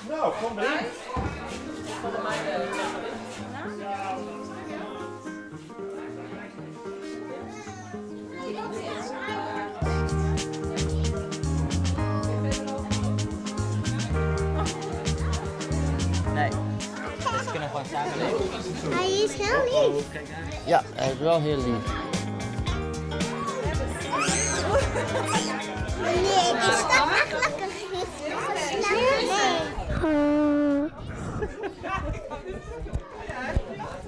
Nou, kom erin. Nee. Dus kunnen gewoon samen leven. Hij is heel lief. Ja, hij is wel heel lief. Nee, die staat echt lekker giftig. Nee.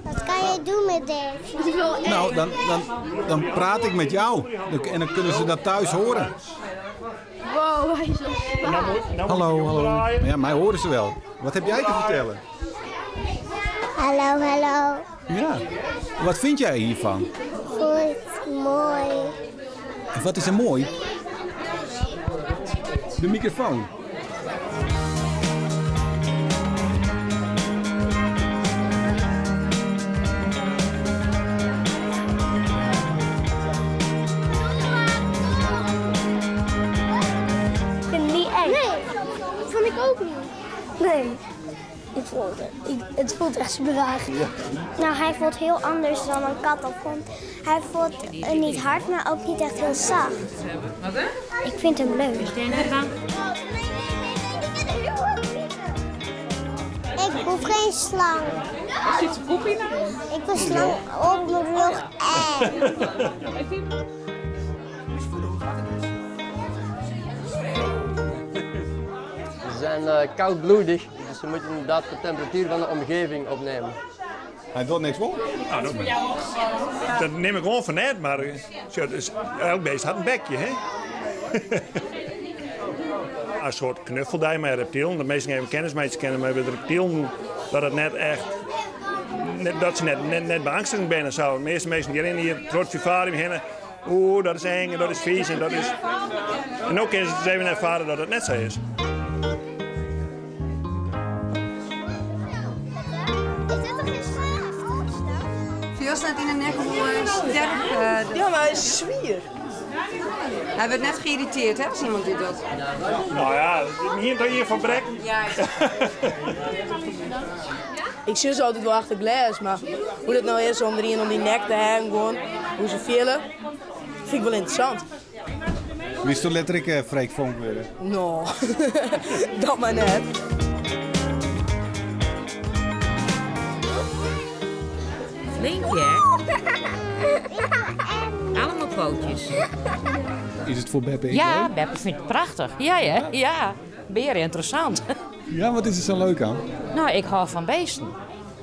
Wat kan je doen met deze? Nou, dan praat ik met jou. En dan kunnen ze dat thuis horen. Wow, hij is zo Hallo, hallo. Ja, mij horen ze wel. Wat heb jij te vertellen? Hallo, hallo. Ja. Wat vind jij hiervan? Goed, mooi. En wat is er mooi? De microfoon. Ik vind het niet eng. Nee, dat vond ik ook niet. Nee. Het voelt echt super raar. Ja. Nou, hij voelt heel anders dan een kat dat vond. Hij voelt niet hard, maar ook niet echt heel zacht. Wat hè? Ik vind hem leuk. Ik hoef geen slang. Waar zit zijn poepie nou? Ik wil slang op mijn rug Ze zijn koudbloedig, dus ze moeten inderdaad de temperatuur van de omgeving opnemen. Hij wil niks op? Nou, dat neem ik gewoon van net, maar elk beest had een bekje, hè? Een soort knuffeldij met reptielen. De meesten hebben kennis mee te kennen, maar met reptielen dat het net echt... dat ze net beangstigend zijn. Zo. De meeste mensen die erin hier trots vivarium heen. Oeh, dat is eng en dat is vies en dat is... En ook kunnen ze even ervaren dat het net zo is. Viel staat in de nek hoe sterk. Ja, maar hij is zwier. Hij werd net geïrriteerd, hè, als iemand dit doet. Nou ja, hier van Brek. Ja. Ik zie ze altijd wel achter glas, maar hoe dat nou is om erin om die nek te hangen, gewoon, hoe ze villen, vind ik wel interessant. Wist je letterlijk Freek Vonk worden? Nou, dat maar net. Flink, hè? Allemaal pootjes. Is het voor Beppe? Ja, Beppe vindt het prachtig. Ja, hè? Ja. Beer interessant. Ja, wat is er zo leuk aan? Nou, ik hou van beesten.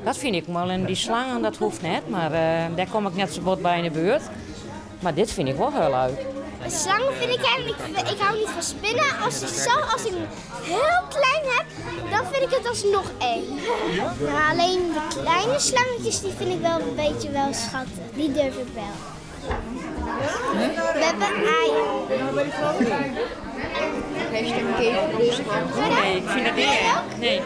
Dat vind ik wel. En die slangen, dat hoeft net. Maar daar kom ik net zo bot bij in de buurt. Maar dit vind ik wel heel leuk. Slangen vind ik eigenlijk, ik hou niet van spinnen. Als ik hem heel klein heb, dan vind ik het alsnog eng. Maar alleen de kleine slangetjes, die vind ik wel een beetje wel schattig. Die durf ik wel. We hebben eieren. Heeft een keer. Nee, ik vind dat niet eng. Nee.